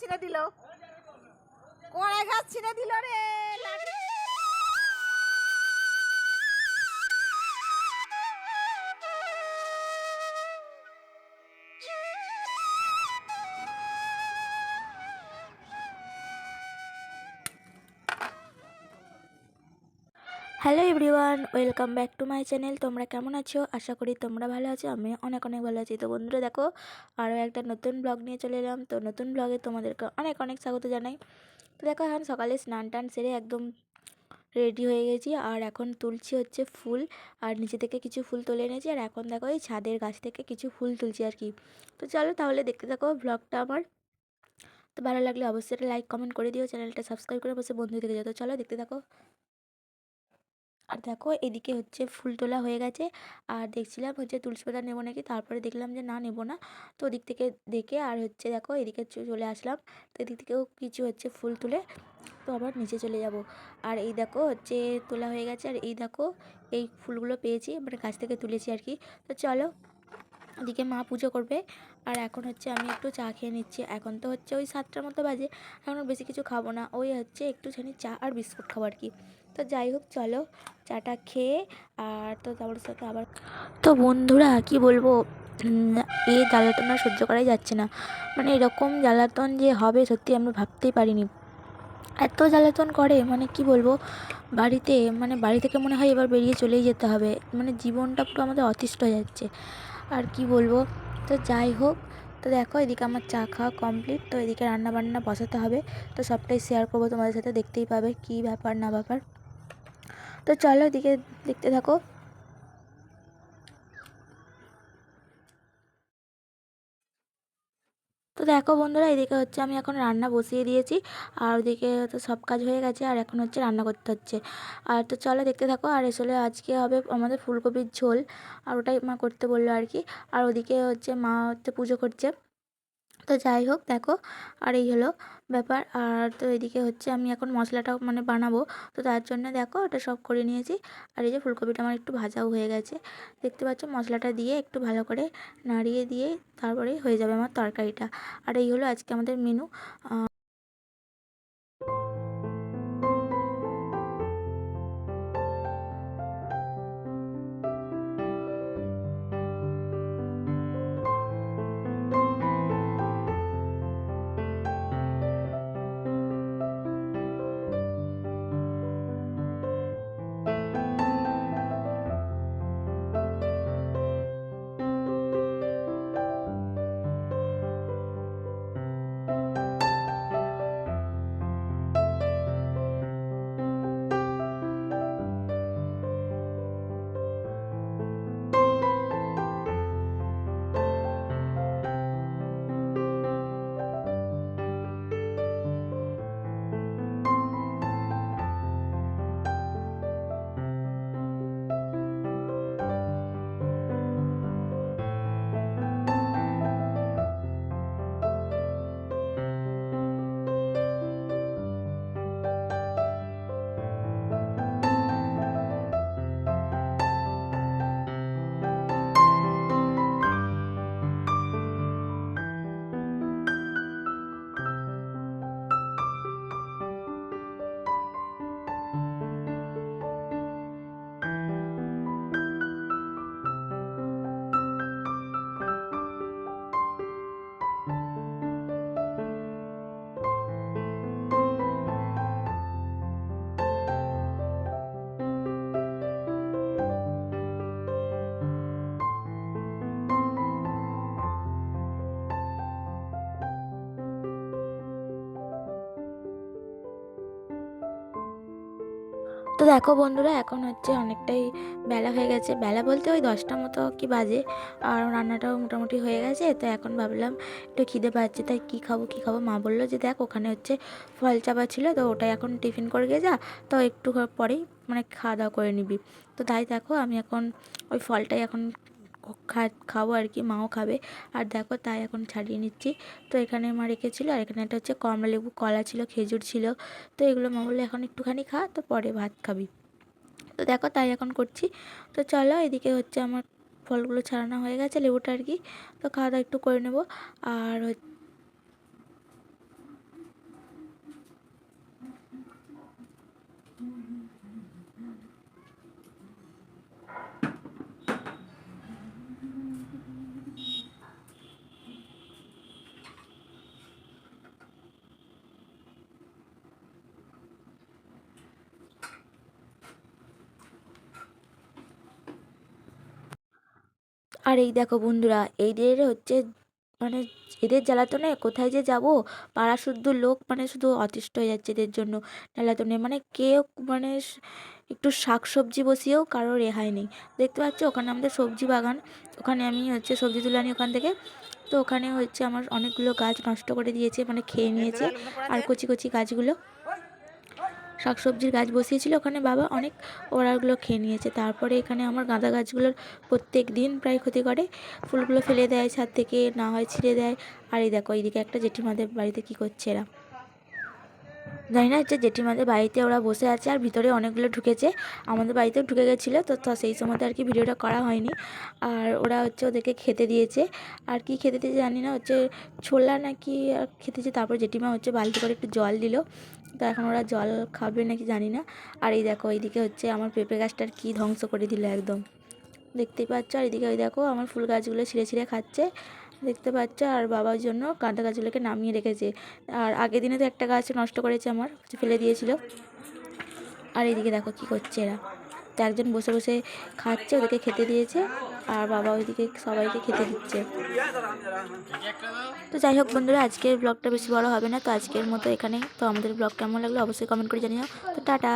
ছিঁড়ে দিল, কড়াই ঘাস ছিঁড়ে দিল রে। Hello everyone, welcome back to my channel. তোমরা কেমন আছো? আশা করি তোমরা ভালো আছো। আমি অনেক অনেক ভালো আছি। তো বন্ধুরা দেখো, আরও একটা নতুন ব্লগ নিয়ে চলে এলাম। তো নতুন ব্লগে তোমাদেরকে অনেক অনেক স্বাগত জানাই। তো দেখো, এখন সকালে স্নান টান সেরে একদম রেডি হয়ে গেছি। আর এখন তুলছি হচ্ছে ফুল, আর নিচে থেকে কিছু ফুল তুলে এনেছি। আর এখন দেখো এই ছাদের গাছ থেকে কিছু ফুল তুলছি আর কি। তো চলো তাহলে দেখতে থাকো ব্লগটা আমার। তো ভালো লাগলে অবশ্যই একটা লাইক কমেন্ট করে দিও, চ্যানেলটা সাবস্ক্রাইব করে বসে বন্ধু থেকে যাও। তো চলো দেখতে থাকো। আর দেখো এদিকে হচ্ছে ফুল তোলা হয়ে গেছে। আর দেখছিলাম হচ্ছে তুলসী পাতা নেবো নাকি, তারপরে দেখলাম যে না নেবো না। তো ওদিক থেকে দেখে আর হচ্ছে দেখো এদিকে চলে আসলাম। তো এদিক থেকেও কিছু হচ্ছে ফুল তুলে তো আবার নিচে চলে যাব। আর এই দেখো হচ্ছে তোলা হয়ে গেছে। আর এই দেখো এই ফুলগুলো পেয়েছি, মানে গাছ থেকে তুলেছি আর কি। তো চলো, এদিকে মা পুজো করবে। আর এখন হচ্ছে আমি একটু চা খেয়ে নিচ্ছি। এখন তো হচ্ছে ওই 7টার মতো বাজে। এখন বেশি কিছু খাবো না, ওই হচ্ছে একটুখানি চা আর বিস্কুট খাবো আর কি। তো যাই হোক, চলো চাটা খেয়ে আর তো তারপর সাথে আবার। তো বন্ধুরা কি বলবো, এই জ্বালাতন আর সহ্য করাই যাচ্ছে না। মানে এরকম জ্বালাতন যে হবে সত্যি আমরা ভাবতেই পারিনি। এত জ্বালাতন করে, মানে কি বলবো, বাড়িতে মানে বাড়ি থেকে মনে হয় এবার বেরিয়ে চলেই যেতে হবে। মানে জীবনটা পুরো আমাদের অতিষ্ঠ হয়ে যাচ্ছে। আর কি বলবো। তো যাই হোক, তো দেখো এদিকে আমার চা খাওয়া কমপ্লিট। তো এদিকে রান্না বান্না বসাতে হবে। তো সবটাই শেয়ার করবো তোমাদের সাথে, দেখতেই পাবে কী ব্যাপার না ব্যাপার। তো চলো এদিকে দেখতে থাকো। তো দেখো বন্ধুরা, এদিকে হচ্ছে আমি এখন রান্না বসিয়ে দিয়েছি। আর ওদিকে তো সব কাজ হয়ে গেছে, আর এখন হচ্ছে রান্না করতে হচ্ছে। আর তো চলো দেখতে থাকো। আর আসলে আজকে হবে আমাদের ফুলকপির ঝোল, আর ওটাই মা করতে বললো আর কি। আর ওদিকে হচ্ছে মা হচ্ছে পুজো করছে। তো যাই হোক দেখো, আর এই হলো ব্যাপার। আর তো এদিকে হচ্ছে আমি এখন মশলাটা মানে বানাবো। তো তার জন্য দেখো ওটা সব করে নিয়েছি। আর এই যে ফুলকপিটা আমার একটু ভাজাও হয়ে গেছে, দেখতে পাচ্ছ। মশলাটা দিয়ে একটু ভালো করে নাড়িয়ে দিয়ে তারপরে হয়ে যাবে আমার তরকারিটা। আর এই হলো আজকে আমাদের মেনু। তো দেখো বন্ধুরা, এখন হচ্ছে অনেকটাই বেলা হয়ে গেছে। বেলা বলতে ওই 10টা মতো কি বাজে। আর রান্নাটাও মোটামুটি হয়ে গেছে। তো এখন ভাবলাম একটু খিদে পাচ্ছে, তাই কী খাবো কী খাবো। মা বললো যে দেখ ওখানে হচ্ছে ফল চাপা ছিল, তো ওটাই এখন টিফিন করে গিয়ে যা, তো একটু পরেই মানে খাওয়া দাওয়া করে নিবি। তো তাই দেখো আমি এখন ওই ফলটাই এখন খাবো আর কি, মাও খাবে। আর দেখো তাই এখন ছাড়িয়ে নিচ্ছি। তো এখানে মা রেখেছিলো, আর এখানে একটা হচ্ছে কমলা লেবু, কলা ছিল, খেজুর ছিল। তো এগুলো মা বললো এখন একটুখানি খা, তো পরে ভাত খাবি। তো দেখো তাই এখন করছি। তো চলো, এদিকে হচ্ছে আমার ফলগুলো ছাড়ানো হয়ে গেছে, লেবুটা আর কি। তো খাওয়া দাওয়া একটু করে নেবো। আর আর এই দেখো বন্ধুরা, এদের হচ্ছে মানে এদের জ্বালাতনে কোথায় যে যাব, পাড়া শুদ্ধ লোক মানে শুধু অতিষ্ঠ হয়ে যাচ্ছে এদের জন্য জ্বালাতনে। মানে কেউ মানে একটু শাক সবজি বসিয়েও কারো রেহাই নেই। দেখতে পাচ্ছ ওখানে আমাদের সবজি বাগান, ওখানে আমি হচ্ছে সবজি তুলে আনি ওখান থেকে। তো ওখানে হচ্ছে আমার অনেকগুলো গাছ নষ্ট করে দিয়েছে, মানে খেয়ে নিয়েছে। আর কচি কচি গাছগুলো শাকসবজির গাছ বসিয়েছিল ওখানে বাবা, অনেক ওরাগুলো খেয়ে নিয়েছে। তারপরে এখানে আমার গাঁদা গাছগুলোর প্রত্যেক দিন প্রায় ক্ষতি করে, ফুলগুলো ফেলে দেয় ছাদ থেকে, না হয় ছিঁড়ে দেয়। আর এই দেখো এইদিকে একটা জেঠিমাদের বাড়িতে কি করছে এরা, জানি না, হচ্ছে জেঠিমাদের বাড়িতে ওরা বসে আছে আর ভিতরে অনেকগুলো ঢুকেছে, আমাদের বাড়িতেও ঢুকে গেছিলো। তো সেই সময়তে আর কি ভিডিওটা করা হয়নি। আর ওরা হচ্ছে ওদেরকে খেতে দিয়েছে, আর কি খেতে দিয়েছে জানি না, হচ্ছে ছোলা নাকি খেতেছে। তারপর জেঠিমা হচ্ছে বালতি করে একটু জল দিল, তো এখন ওরা জল খাবে নাকি জানি না। আর এই দেখো এইদিকে হচ্ছে আমার পেঁপে গাছটার কি ধ্বংস করে দিল একদম, দেখতেই পাচ্ছ। আর এদিকে ওই দেখো আমার ফুল গাছগুলো ছিঁড়ে ছিঁড়ে খাচ্ছে, দেখতে পাচ্ছ। আর বাবার জন্য গাঁদা গাছগুলোকে নামিয়ে রেখেছে। আর আগের দিনে তো একটা গাছ নষ্ট করেছে আমার, ফেলে দিয়েছিল। আর এদিকে দেখো কি করছে এরা, তো একজন বসে বসে খাচ্ছে, ওদেরকে খেতে দিয়েছে, আর বাবা ওইদিকে সবাইকে খেতে দিচ্ছে। তো যাই হোক বন্ধুরা, আজকের ব্লগটা বেশি বড় হবে না, তো আজকের মতো এখানে। তো আমাদের ব্লগ কেমন লাগলো অবশ্যই কমেন্ট করে জানিও। তো টাটা।